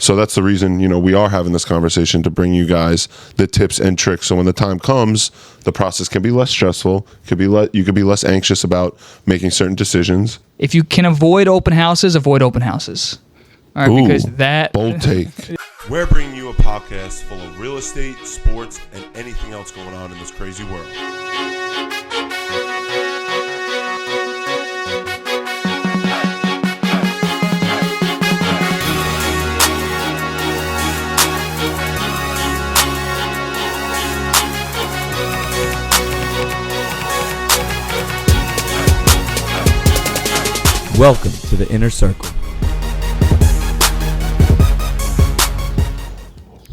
So that's the reason, we are having this conversation, to bring you guys the tips and tricks. So when the time comes, the process can be less stressful. You could be less anxious about making certain decisions. If you can avoid open houses, avoid open houses. All right, because that bold take. We're bringing you a podcast full of real estate, sports, and anything else going on in this crazy world. Welcome to the Inner Circle.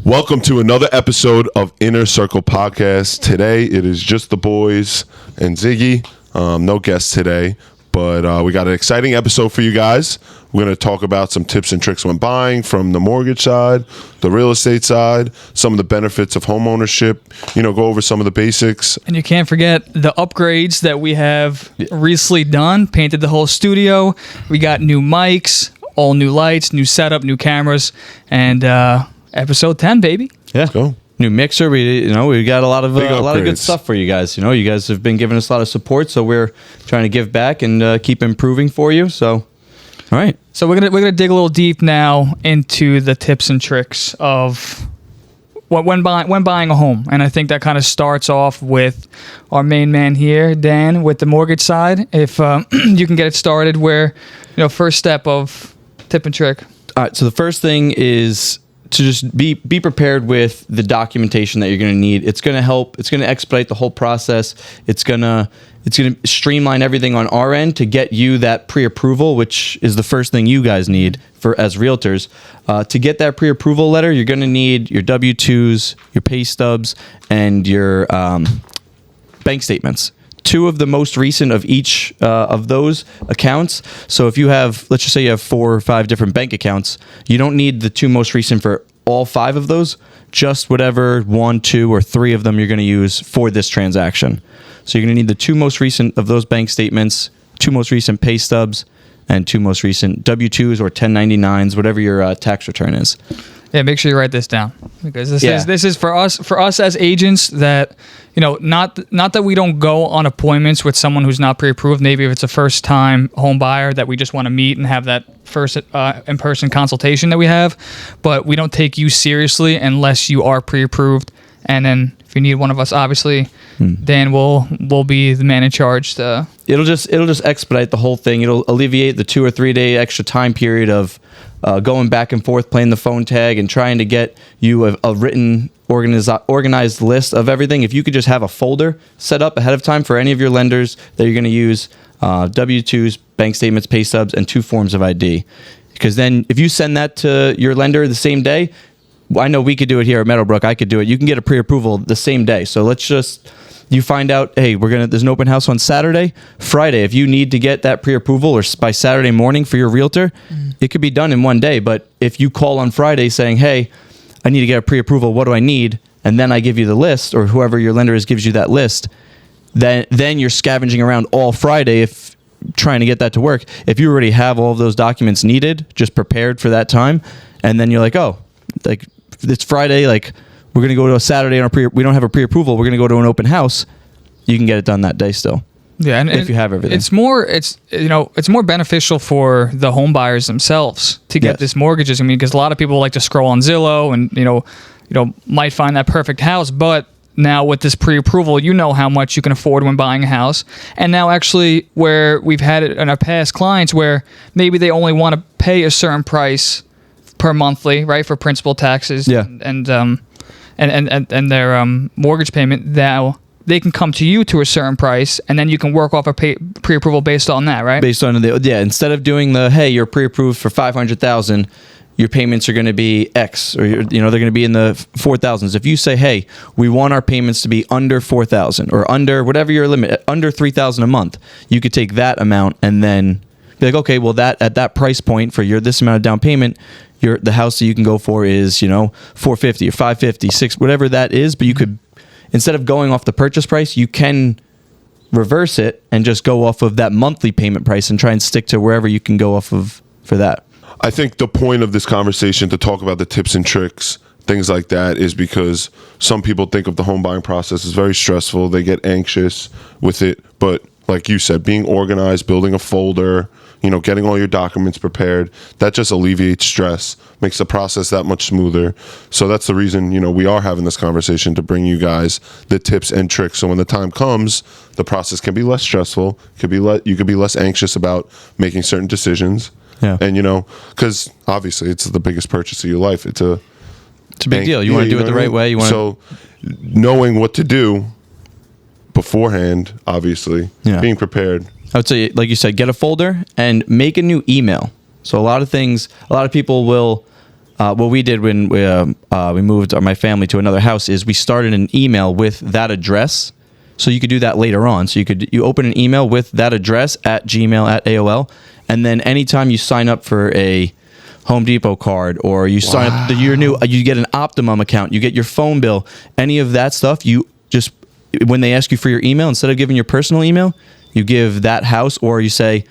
Welcome to another episode of Inner Circle Podcast. Today it is just the boys and Ziggy. No guests today, but we got an exciting episode for you guys. We're going to talk about some tips and tricks when buying, from the mortgage side, the real estate side, some of the benefits of homeownership, go over some of the basics. And you can't forget the upgrades that we have recently done, painted the whole studio. We got new mics, all new lights, new setup, new cameras, and episode 10, baby. Yeah. Let's go. New mixer. We got a lot of good stuff for you guys. You guys have been giving us a lot of support, so we're trying to give back and keep improving for you. So, all right. So we're gonna dig a little deep now into the tips and tricks of when buying a home, and I think that kind of starts off with our main man here, Dan, with the mortgage side. If you can get it started, where first step of tip and trick. All right. So the first thing is to just be prepared with the documentation that you're going to need. It's going to help. It's going to expedite the whole process. It's going to streamline everything on our end to get you that pre-approval, which is the first thing you guys need as realtors. To get that pre-approval letter, you're going to need your W-2s, your pay stubs, and your bank statements. Two of the most recent of each of those accounts. So if you have, let's just say you have 4 or 5 different bank accounts, you don't need the 2 most recent for all 5 of those, just whatever 1, 2, or 3 of them you're going to use for this transaction. So you're going to need the 2 most recent of those bank statements, 2 most recent pay stubs, and 2 most recent W-2s or 1099s, whatever your tax return is. Yeah, make sure you write this down, because this is for us as agents that not that we don't go on appointments with someone who's not pre-approved. Maybe if it's a first time home buyer that we just want to meet and have that first in-person consultation that we have, but we don't take you seriously unless you are pre-approved. And then if you need one of us, obviously, Dan will be the man in charge. It'll just expedite the whole thing. It'll alleviate the 2 or 3 day extra time period of going back and forth, playing the phone tag, and trying to get you a written, organized list of everything. If you could just have a folder set up ahead of time for any of your lenders that you're going to use, W-2s, bank statements, pay stubs, and 2 forms of ID. Because then if you send that to your lender the same day, I know we could do it here at Meadowbrook. I could do it. You can get a pre-approval the same day. So let's just, you find out, hey, there's an open house on Saturday, Friday. If you need to get that pre-approval or by Saturday morning for your realtor, it could be done in one day. But if you call on Friday saying, hey, I need to get a pre-approval, what do I need? And then I give you the list, or whoever your lender is gives you that list, then you're scavenging around all Friday if trying to get that to work. If you already have all of those documents needed, just prepared for that time, and then you're like, oh, like, it's Friday, like we're going to go to a Saturday on we don't have a pre-approval, we're going to go to an open house, you can get it done that day still. Yeah, and if you have everything. It's more beneficial for the home buyers themselves to get this mortgages. I mean, because a lot of people like to scroll on Zillow and might find that perfect house, but now with this pre-approval, how much you can afford when buying a house. And now actually where we've had it in our past clients where maybe they only want to pay a certain price per monthly, right, for principal, taxes, and their mortgage payment. Now they can come to you to a certain price, and then you can work off a pre-approval based on that, right? Based on instead of doing you're pre-approved for $500,000, your payments are going to be X, or they're going to be in the 4,000s. If you say, hey, we want our payments to be under 4,000 or under whatever your limit, under 3,000 a month, you could take that amount and then be like, okay, well that at that price point for this amount of down payment, the house that you can go for is, $450 or $550, $600, whatever that is. But you could, instead of going off the purchase price, you can reverse it and just go off of that monthly payment price and try and stick to wherever you can go off of for that. I think the point of this conversation to talk about the tips and tricks, things like that, is because some people think of the home buying process as very stressful. They get anxious with it. But like you said, being organized, building a folder, getting all your documents prepared, that just alleviates stress, makes the process that much smoother. So that's the reason, we are having this conversation, to bring you guys the tips and tricks. So when the time comes, the process can be less stressful, you could be less anxious about making certain decisions. Yeah. And, because obviously it's the biggest purchase of your life. It's a big deal. You want to do it the right way. So knowing what to do beforehand, obviously, being prepared. I would say, like you said, get a folder and make a new email. So a lot of people will, what we did when we moved my family to another house is we started an email with that address. So you could do that later on. So you open an email with that address at Gmail, at AOL. And then anytime you sign up for a Home Depot card, or you sign up you get an Optimum account, you get your phone bill, any of that stuff, you just, when they ask you for your email, instead of giving your personal email, you give that house, or you say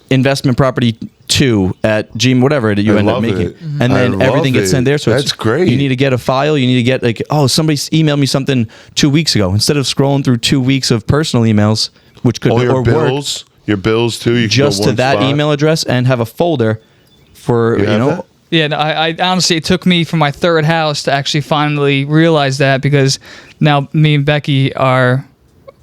investment property 2 at Gmail, whatever that you end up making. Mm-hmm. And then everything gets sent there. So that's great. You need to get a file. You need to get somebody emailed me something 2 weeks ago. Instead of scrolling through 2 weeks of personal emails, which could all your or bills, work, your bills too. You just can go to that spot. email address and have a folder for that? Yeah, no, I honestly, it took me for my third house to actually finally realize that, because now me and Becky are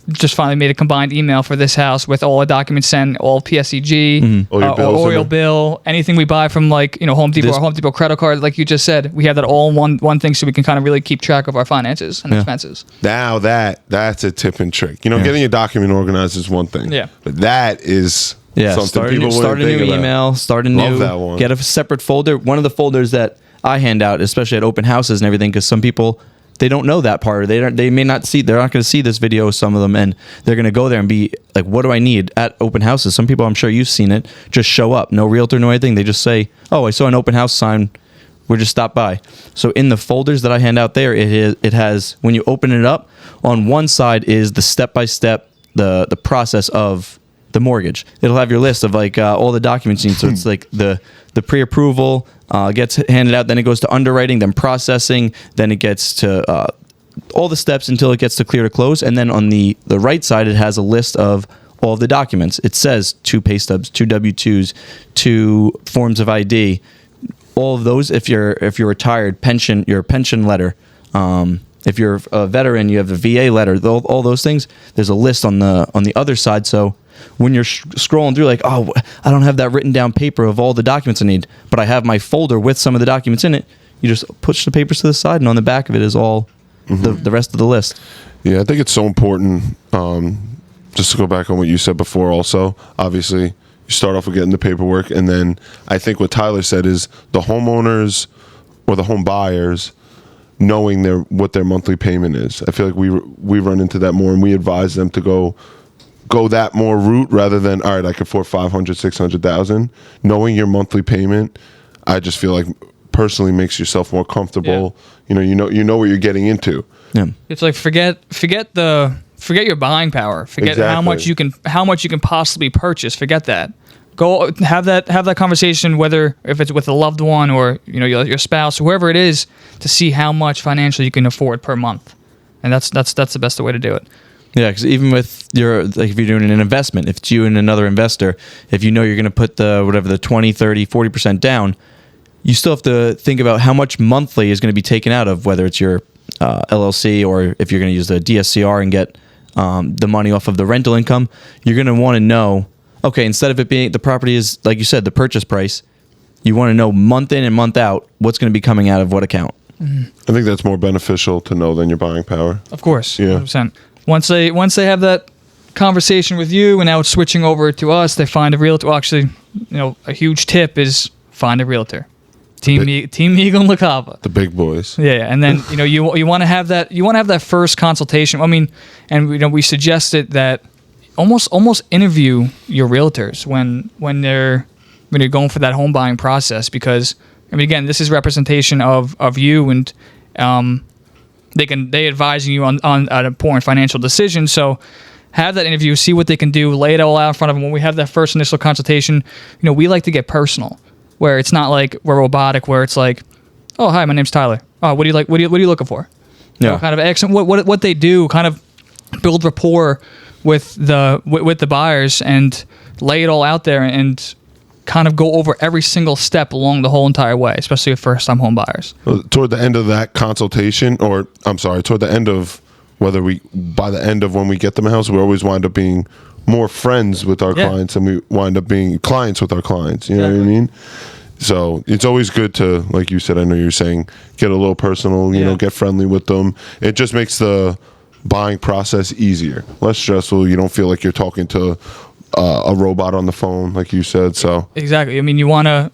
just finally made a combined email for this house with all the documents sent, all PSEG, All your bills in oil there. bill, anything we buy from Home Depot or Home Depot credit card, like you just said. We have that all in one thing, so we can kind of really keep track of our finances and expenses. Now that's a tip and trick. Getting a document organized is one thing. Yeah. But that is something start people start a wouldn't new think about. email, start a Love new, that one. get a separate folder. One of the folders that I hand out, especially at open houses and everything, because some people, they don't know that part. They may not see. They're not going to see this video. Some of them, and they're going to go there and be like, "What do I need?" At open houses, some people, I'm sure you've seen it, just show up, no realtor, no anything. They just say, "Oh, I saw an open house sign. We just stopped by." So in the folders that I hand out there, it has, when you open it up, on one side is the step-by-step, the process of the mortgage. It'll have your list of all the documents you need. So it's like the pre-approval gets handed out, then it goes to underwriting, then processing, then it gets to all the steps until it gets to clear to close. And then on the right side, it has a list of all of the documents. It says 2 pay stubs, 2 W-2s, 2 forms of ID. All of those, if you're retired, your pension letter. If you're a veteran, you have a VA letter. All those things. There's a list on the other side. So when you're scrolling through, I don't have that written down paper of all the documents I need, but I have my folder with some of the documents in it. You just push the papers to the side, and on the back of it is all the rest of the list. Yeah, I think it's so important. Just to go back on what you said before, also, obviously, you start off with getting the paperwork, and then I think what Tyler said is the homeowners or the home buyers knowing what their monthly payment is. I feel like we run into that more, and we advise them to go that more route rather than, all right, I can afford 500, 600,000. Knowing your monthly payment, I just feel like personally makes yourself more comfortable. Yeah. You know what you're getting into. Yeah. It's like forget your buying power. Forget how much you can possibly purchase. Forget that. Go have that conversation, whether if it's with a loved one or your spouse, whoever it is, to see how much financially you can afford per month, and that's the best way to do it. Yeah, because even with if you're doing an investment, if it's you and another investor, if you know you're going to put the 20, 30, 40% down, you still have to think about how much monthly is going to be taken out of, whether it's your LLC or if you're going to use the DSCR and get the money off of the rental income. You're going to want to know, okay, instead of it being the property is, like you said, the purchase price, you want to know month in and month out what's going to be coming out of what account. I think that's more beneficial to know than your buying power. Of course, Yeah. 100%. Once they have that conversation with you, and now it's switching over to us, they find a realtor. Well, actually, a huge tip is find a realtor. Team Eagle and LaCava. The big boys. Yeah, and then you want to have that first consultation. I mean, and we suggested that almost interview your realtors when you're going for that home buying process, because I mean, again, this is representation of you, and they advising you on an important financial decision. So have that interview, see what they can do, lay it all out in front of them. When we have that first initial consultation, we like to get personal. where it's not like we're robotic, where it's like, oh, hi, my name's Tyler. Oh, what do you like? What are you looking for? You know, kind of excellent. What they do, kind of build rapport with the buyers and lay it all out there and kind of go over every single step along the whole entire way, especially with first-time home buyers. Toward the end of that consultation, or I'm sorry, toward the end of by the end of when we get them a house, we always wind up being more friends with our clients, and we wind up being clients with our clients. You know what I mean? So it's always good to, like you said, I know you're saying, get a little personal, you know, get friendly with them. It just makes the buying process easier, less stressful. You don't feel like you're talking to a robot on the phone, like you said. So exactly. I mean, you want to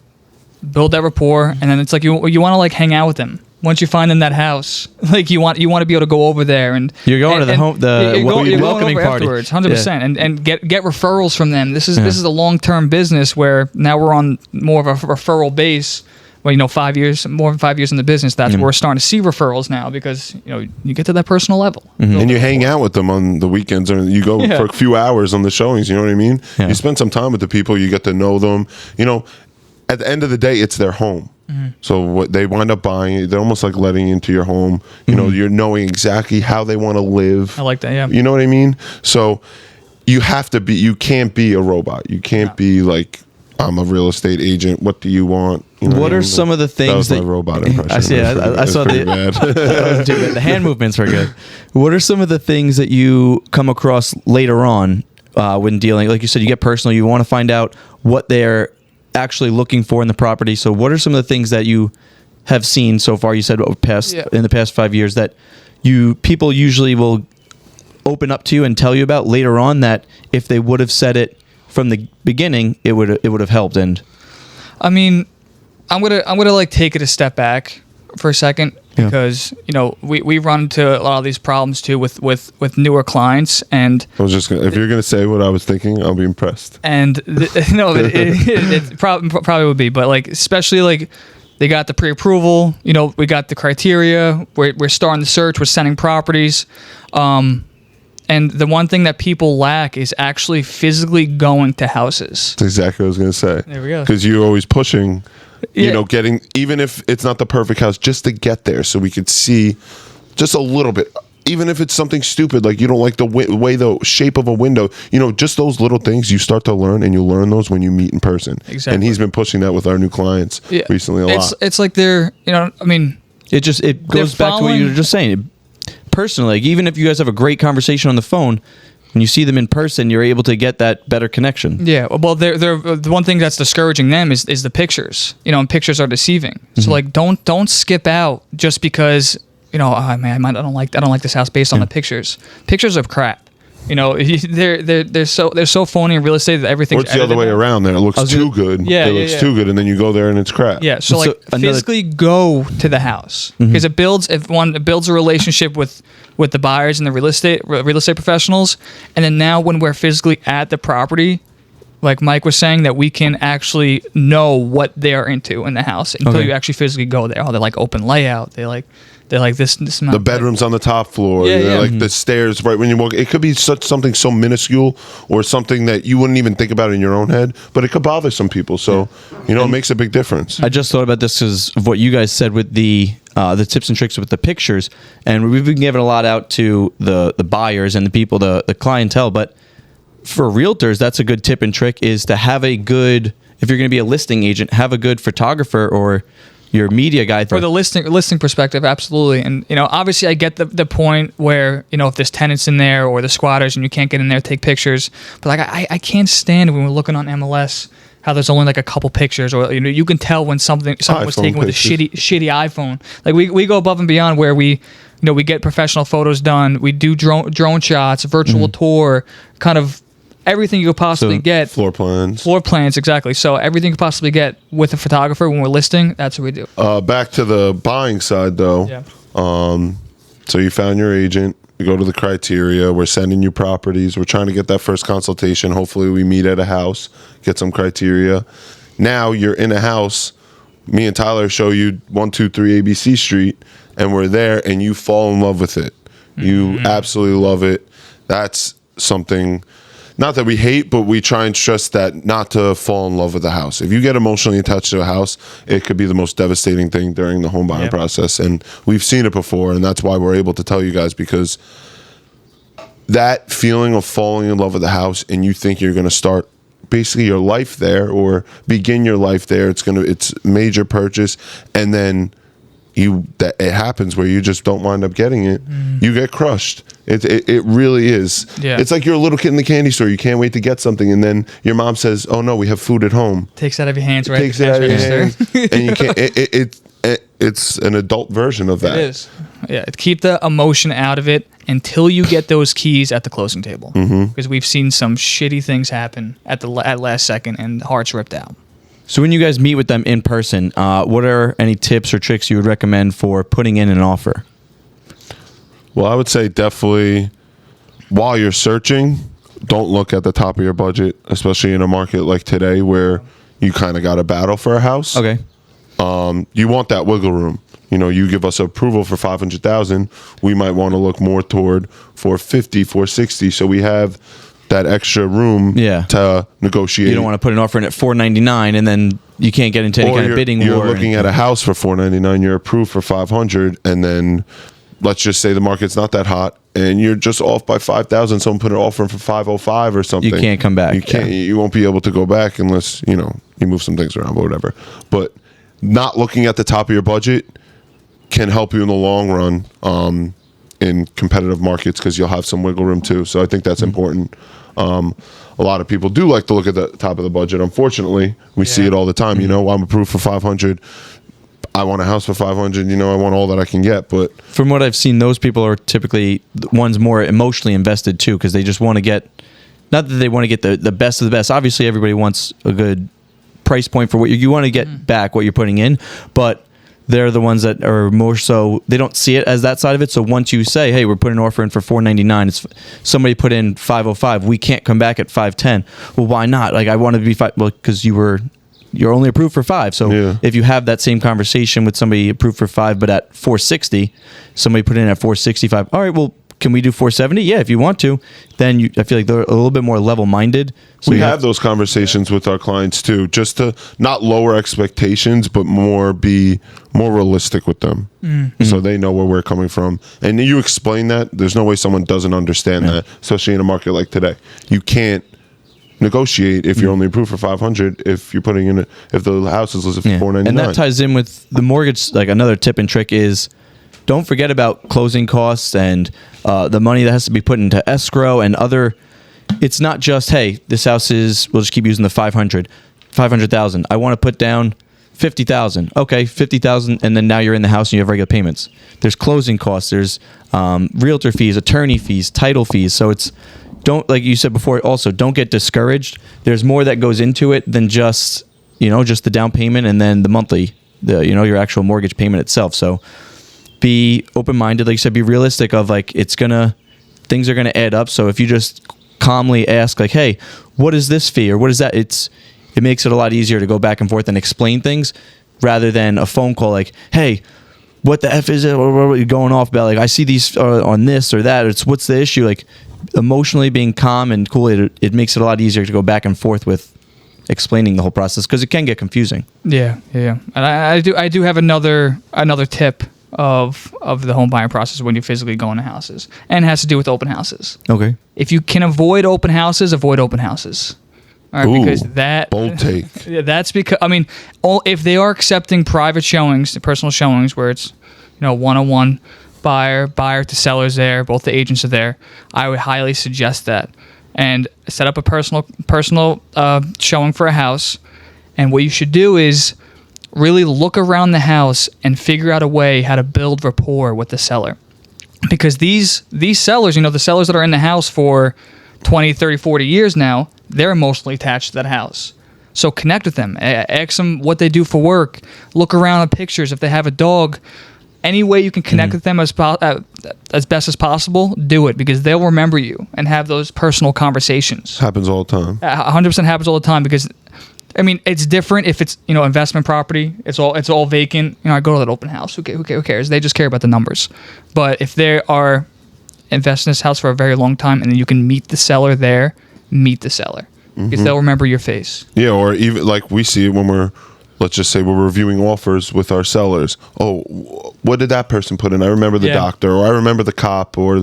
build that rapport, and then it's like you want to like hang out with them. Once you find them that house, like you want to be able to go over there, and you're going to the welcoming party afterwards, 100%, and get referrals from them. This is a long-term business where now we're on more of a referral base. Well, you know, more than 5 years in the business, that's where we're starting to see referrals now, because, you know, you get to that personal level. And you hang out with them on the weekends, or you go for a few hours on the showings, you know what I mean? You spend some time with the people, you get to know them. You know, at the end of the day, it's their home. So what they wind up buying, they're almost like letting you into your home. You know, you're knowing exactly how they want to live. I like that, yeah. You know what I mean? So you can't be a robot. You can't be like, I'm a real estate agent. What do you want? You know what are some of the things that was my robot impression? I see. I saw the hand movements were good. What are some of the things that you come across later on when dealing? Like you said, you get personal. You want to find out what they're actually looking for in the property. So, what are some of the things that you have seen so far? You said in the past 5 years that people usually will open up to you and tell you about later on, that if they would have said it from the beginning, it would have helped. And I mean, I'm gonna like take it a step back for a second, because you know we run into a lot of these problems too with newer clients. And I was just gonna, if you're gonna say what I was thinking, I'll be impressed. And no, it probably would be, but like especially like they got the pre-approval. You know, we got the criteria. We're starting the search. We're sending properties. And the one thing that people lack is actually physically going to houses. That's exactly what I was going to say. There we go. Because you're always pushing, you know, getting, even if it's not the perfect house, just to get there so we could see just a little bit. Even if it's something stupid, like you don't like the way the shape of a window, you know, just those little things you start to learn, and you learn those when you meet in person. Exactly. And he's been pushing that with our new clients recently a lot. It's like they're, you know, I mean. It goes back to what you were just saying. Personally, like, even if you guys have a great conversation on the phone, when you see them in person, you're able to get that better connection. Yeah, well, they're the one thing that's discouraging them is the pictures. You know, and pictures are deceiving. So like, don't skip out just because, you know, oh man, I don't like this house based on the pictures. Pictures are crap. You know, they're so phony in real estate that everything's. Or it's the other way around. There, it looks too good. Yeah, it looks too good, and then you go there and it's crap. Yeah, so like physically go to the house, because it builds a relationship with the buyers and the real estate professionals, and then now when we're physically at the property, like Mike was saying, that we can actually know what they're into in the house until you actually physically go there. Oh, they like open layout. They like this amount. The bedroom's on the top floor. Like the stairs right when you walk. It could be something so minuscule, or something that you wouldn't even think about in your own head, but it could bother some people. So, you know, it makes a big difference. I just thought about this because of what you guys said with the tips and tricks with the pictures, and we've been giving a lot out to the buyers and the people, the clientele, but for realtors, that's a good tip and trick, is to have a good, if you're going to be a listing agent, have a good photographer or your media guy. For the listing perspective, absolutely. And, you know, obviously I get the point where, you know, if there's tenants in there or the squatters and you can't get in there, take pictures. But like, I can't stand when we're looking on MLS how there's only like a couple pictures, or, you know, you can tell when something was taken with a shitty iPhone. Like we go above and beyond where we get professional photos done. We do drone shots, virtual tour, kind of everything you could possibly get. Floor plans, exactly. So everything you could possibly get with a photographer when we're listing, that's what we do. Back to the buying side, though. Yeah. So you found your agent. You go to the criteria. We're sending you properties. We're trying to get that first consultation. Hopefully we meet at a house, get some criteria. Now you're in a house. Me and Tyler show you 123 ABC Street, and we're there, and you fall in love with it. You absolutely love it. That's something. not that we hate, but we try and stress that not to fall in love with the house. If you get emotionally attached to a house, it could be the most devastating thing during the home buying process. And we've seen it before, and that's why we're able to tell you guys, because that feeling of falling in love with the house and you think you're going to start basically your life there or begin your life there, it's major purchase, and then it happens where you just don't wind up getting it. You get crushed. It really is. Yeah. It's like you're a little kid in the candy store. You can't wait to get something, and then your mom says, "Oh no, we have food at home." Takes it out of your hands, right? Takes it out of your hands, and you can't. It's an adult version of that. It is. Yeah, keep the emotion out of it until you get those keys at the closing table, because we've seen some shitty things happen at last second and hearts ripped out. So when you guys meet with them in person, what are any tips or tricks you would recommend for putting in an offer? Well, I would say definitely while you're searching, don't look at the top of your budget, especially in a market like today where you kind of got to battle for a house. Okay. You want that wiggle room. You give us approval for $500,000, we might want to look more toward $450,000, $460,000, so we have that extra room to negotiate. You don't want to put an offer in at $499 and then you can't get into any kind of bidding war. You're looking at a house for $499, you're approved for $500,000, and then let's just say the market's not that hot and you're just off by $5,000. Someone put an offer in for $505,000 or something. You can't come back. You can't. You won't be able to go back unless you move some things around or whatever. But not looking at the top of your budget can help you in the long run in competitive markets, because you'll have some wiggle room too. So I think that's important. A lot of people do like to look at the top of the budget. Unfortunately, we see it all the time. I'm approved for $500,000. I want a house for $500,000. I want all that I can get. But from what I've seen, those people are typically the ones more emotionally invested too, because they just want to get, not that they want to get the best of the best. Obviously, everybody wants a good price point for what you want to get back, what you're putting in, but they're the ones that are more so, they don't see it as that side of it. So once you say, hey, we're putting an offer in for $499, it's somebody put in $505, we can't come back at $510. Well, why not? Like, I want to be because you're only approved for $5. So if you have that same conversation with somebody approved for $5 but at $460, somebody put in at $465, all right, well, can we do $470? Yeah, if you want to. Then I feel like they're a little bit more level-minded. So we have those conversations with our clients too, just to not lower expectations, but be more realistic with them, so they know where we're coming from. And you explain that. There's no way someone doesn't understand that, especially in a market like today. You can't negotiate if you're only approved for $500 if you're putting in if the house is listed for $499. And that ties in with the mortgage. Like, another tip and trick is, don't forget about closing costs and the money that has to be put into escrow and other. It's not just, hey, this house we'll just keep using the $500,000. I want to put down $50,000. Okay, $50,000, and then now you're in the house and you have regular payments. There's closing costs. There's realtor fees, attorney fees, title fees. So like you said before, also don't get discouraged. There's more that goes into it than just the down payment and then the monthly, your actual mortgage payment itself. So be open-minded, like you said, be realistic of like, things are gonna add up. So if you just calmly ask like, hey, what is this fee or what is that? It makes it a lot easier to go back and forth and explain things rather than a phone call like, hey, what the F is it? What are you going off about? Like, I see these on this or that. It's what's the issue? Like, emotionally being calm and cool, it makes it a lot easier to go back and forth with explaining the whole process, because it can get confusing. Yeah. And I do have another tip of the home buying process when you physically go into houses, and it has to do with open houses. Okay. If you can avoid open houses, avoid open houses. All right, Ooh, because that bold take. That's because if they are accepting private showings, personal showings, where it's one-on-one buyer to sellers there, both the agents are there, I would highly suggest that, and set up a personal showing for a house. And what you should do is really look around the house and figure out a way how to build rapport with the seller. Because these sellers, the sellers that are in the house for 20, 30, 40 years now, they're emotionally attached to that house. So connect with them. Ask them what they do for work. Look around at pictures. If they have a dog, any way you can connect with them as best as possible, do it, because they'll remember you and have those personal conversations. Happens all the time. 100% happens all the time, because it's different if it's investment property. It's all vacant. I go to that open house. Who cares? They just care about the numbers. But if they are investing in this house for a very long time, and then you can meet the seller there meet the seller because they'll remember your face. Yeah, or even like we see it when let's just say we're reviewing offers with our sellers. Oh, what did that person put in? I remember the doctor, or I remember the cop, or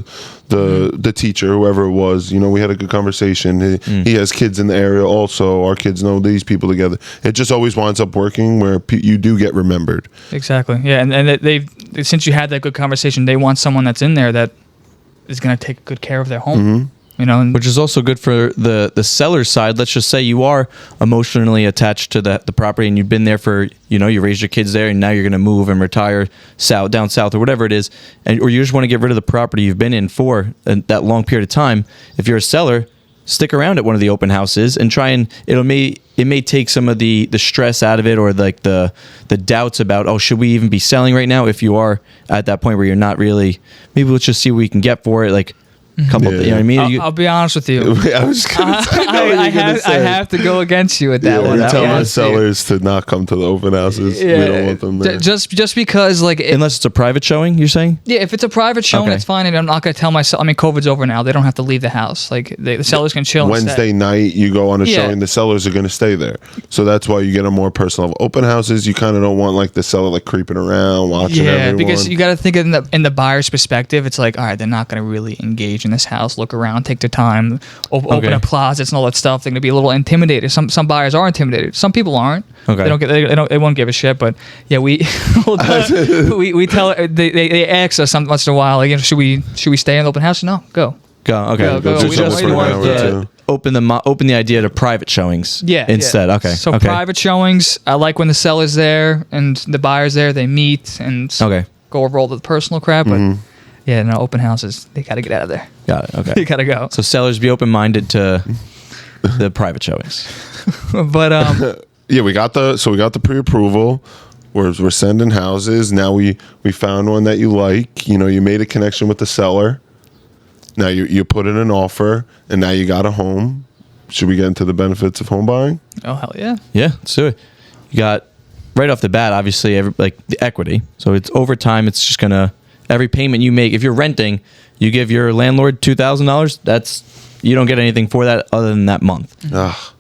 the teacher, whoever it was. You know, we had a good conversation. He has kids in the area also. Our kids know these people together. It just always winds up working where you do get remembered. Exactly. Yeah, and they've since you had that good conversation, they want someone that's in there that is going to take good care of their home. You know, which is also good for the seller's side. Let's just say you are emotionally attached to the property and you've been there for, you raised your kids there and now you're going to move and retire down south or whatever it is, or you just want to get rid of the property you've been in for that long period of time. If you're a seller, stick around at one of the open houses and try and it may take some of the stress out of it, or like the doubts about, oh, should we even be selling right now? If you are at that point where you're not really, maybe let's just see what we can get for it. Like, couple, you know what I mean? I'll be honest with you. I was gonna say, I have to go against you with that one. Tell our sellers to not come to the open houses. We don't want them there. Just because, like, unless it's a private showing, you're saying? Yeah, if it's a private showing, that's fine. And I'm not going to tell myself. I mean, COVID's over now. They don't have to leave the house. Like, the sellers can chill. Wednesday night, you go on a showing. The sellers are going to stay there. So that's why you get a more personal. Open houses, you kind of don't want like the seller like creeping around, watching everyone. Yeah, because you got to think in the buyer's perspective. It's like, all right, they're not going to really engage in this house, look around, take their time, open up closets and all that stuff. They're going to be a little intimidated. Some buyers are intimidated. Some people aren't. Okay. They won't give a shit. But yeah, we tell they ask us once in a while, like, should we stay in the open house? No, go. Okay. Go. We just want open the idea to private showings. Instead. Okay. So private showings, I like when the seller's there and the buyer's there. They meet and go over all the personal crap. But yeah, no, open houses, they got to get out of there. Got it. Okay. They got to go. So sellers, be open-minded to the private showings. But yeah, we got the pre-approval. We're sending houses. Now we found one that you like. You made a connection with the seller. Now you put in an offer, and now you got a home. Should we get into the benefits of home buying? Oh, hell yeah. Yeah, let's do it. You got, right off the bat, obviously, the equity. So it's over time, it's just going to, every payment you make, if you're renting, you give your landlord $2,000, you don't get anything for that other than that month. Ugh.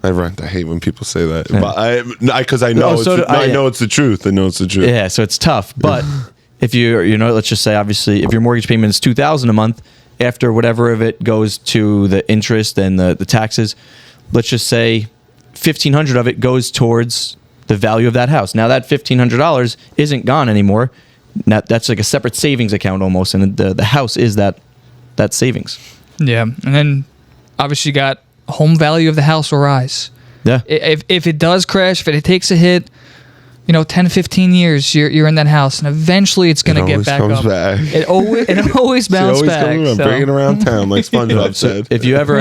I hate when people say that. But because I know it's the truth. I know it's the truth. Yeah, so it's tough. But if let's just say, obviously, if your mortgage payment is $2,000 a month, after whatever of it goes to the interest and the taxes, let's just say $1,500 of it goes towards the value of that house. Now that $1,500 isn't gone anymore. Now, that's like a separate savings account almost, and the house is that savings. Yeah, and then obviously you got home value of the house will rise. Yeah. If it does crash, if it takes a hit, 10, 15 years, you're in that house, and eventually it's going to get back up. Back. It always bounces back. Bring it around town, like SpongeBob said. If you ever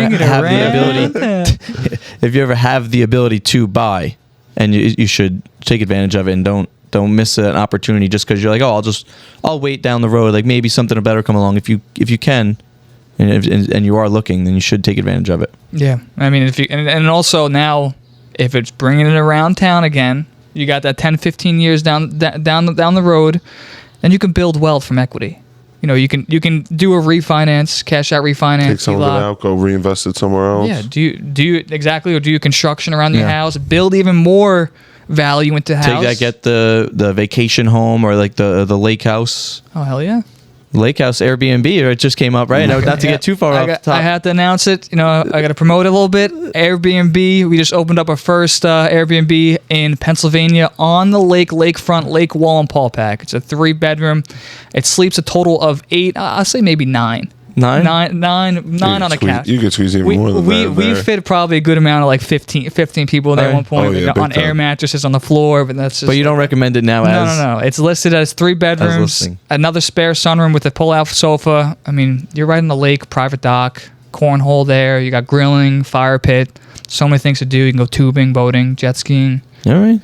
have the ability to buy, and you should take advantage of it, and don't miss an opportunity just because you're like, oh, I'll wait down the road. Like maybe something better come along. If you can, and you are looking, then you should take advantage of it. Yeah, I mean, if you and also now, if it's bringing it around town again, you got that 10, 15 years down the road, then you can build wealth from equity. You can do a refinance, cash out refinance. Take some of it out, go reinvest it somewhere else. Yeah. Do you construction around your house, build even more value into the house. Get the vacation home or like the lake house. Oh, hell yeah. Lake house Airbnb, it just came up, right? Not to get too far off the top. I have to announce it. I got to promote it a little bit. Airbnb, we just opened up our first Airbnb in Pennsylvania on the lakefront, Lake Wallenpaupack. It's a 3-bedroom. It sleeps a total of 8, I'll say maybe 9. Nine on a couch. You could squeeze even more than that. We fit probably a good amount of like 15 people there at one point. On air mattresses on the floor, but that's just. But you don't recommend it now No. It's listed as 3 bedrooms, another spare sunroom with a pull-out sofa. I mean, you're right on the lake, private dock, cornhole there. You got grilling, fire pit. So many things to do. You can go tubing, boating, jet skiing. All right.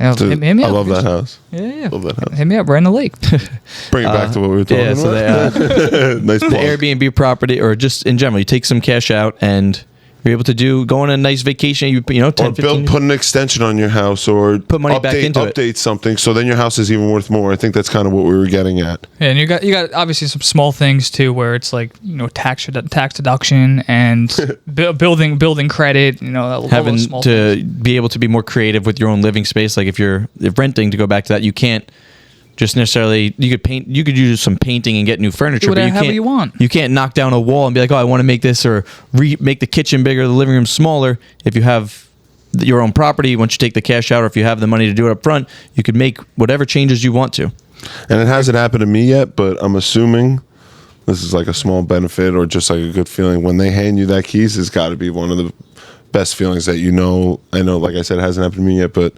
Yeah, hit me up. I love that house. Yeah. Love that house. Hit me up. We're in the lake. Bring it back to what we were talking about. So Nice plug. the Airbnb property, or just in general, you take some cash out and You're able to go on a nice vacation. You know, 10, or 15 put an extension on your house, or Put money back into it. update something, so then your house is even worth more. I think that's kind of what we were getting at. Yeah, and you got obviously some small things too, where it's like, you know, tax deduction and building credit. You know, all having those small to things. be able to be more creative with your own living space. Like if renting, to go back to that, you can't just necessarily, you could use some painting and get new furniture, but you want. You can't knock down a wall and be like, oh, I want to make this, or make the kitchen bigger, the living room smaller. If you have your own property, once you take the cash out, or if you have the money to do it up front, you could make whatever changes you want to. And it hasn't happened to me yet, but I'm assuming this is like a small benefit or just like a good feeling. When they hand you that keys, it's got to be one of the best feelings that, you know. I know, like I said, it hasn't happened to me yet, but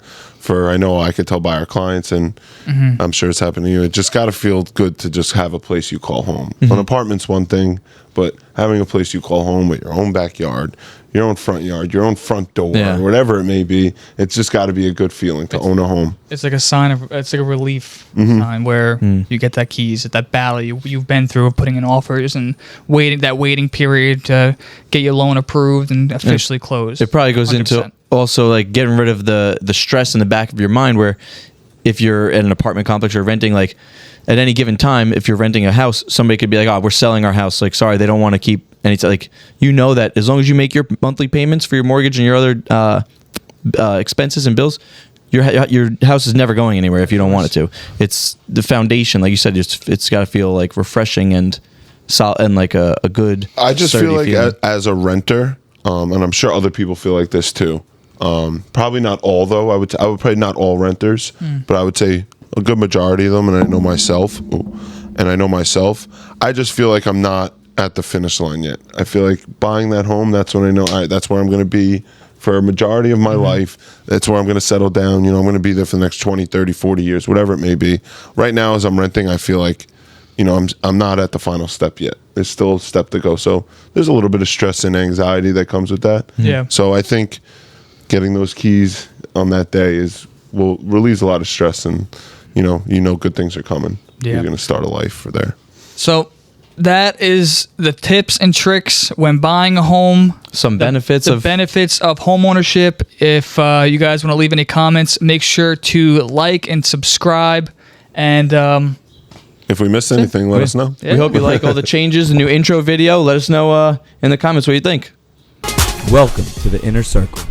I know I could tell by our clients, and I'm sure it's happened to you. It just got to feel good to just have a place you call home. An apartment's one thing, but having a place you call home with your own backyard, your own front yard, your own front door, whatever it may be, it's just got to be a good feeling to own a home. It's like it's like a relief sign where you get that keys, that battle you've been through of putting in offers and waiting period to get your loan approved and officially closed. It probably goes 100%. into also like getting rid of the stress in the back of your mind, where if you're at an apartment complex or renting, like at any given time, if you're renting a house, somebody could be like, oh, we're selling our house. Like, sorry, they don't want to keep. And it's like, you know, that as long as you make your monthly payments for your mortgage and your other expenses and bills, your house is never going anywhere if you don't want it to. It's the foundation, like you said. It's got to feel like refreshing and solid, and like a good. I just feel like feeling. as a renter, and I'm sure other people feel like this too. Probably not all, though. I would probably not all renters, but I would say a good majority of them. And I know myself. I just feel like I'm not at the finish line yet. I feel like buying that home, that's when I know, all right, that's where I'm going to be for a majority of my life. That's where I'm going to settle down. You know, I'm going to be there for the next 20, 30, 40 years, whatever it may be. Right now, as I'm renting, I feel like, you know, I'm not at the final step yet. There's still a step to go. So there's a little bit of stress and anxiety that comes with that. Yeah. So I think getting those keys on that day will release a lot of stress, and you know good things are coming. Yeah. You're going to start a life for there. So that is the tips and tricks when buying a home. Some benefits of home ownership. If you guys want to leave any comments, make sure to like and subscribe. And if we missed anything, let us know. Yeah. We hope you like all the changes, the new intro video. Let us know in the comments what you think. Welcome to the Inner Circle.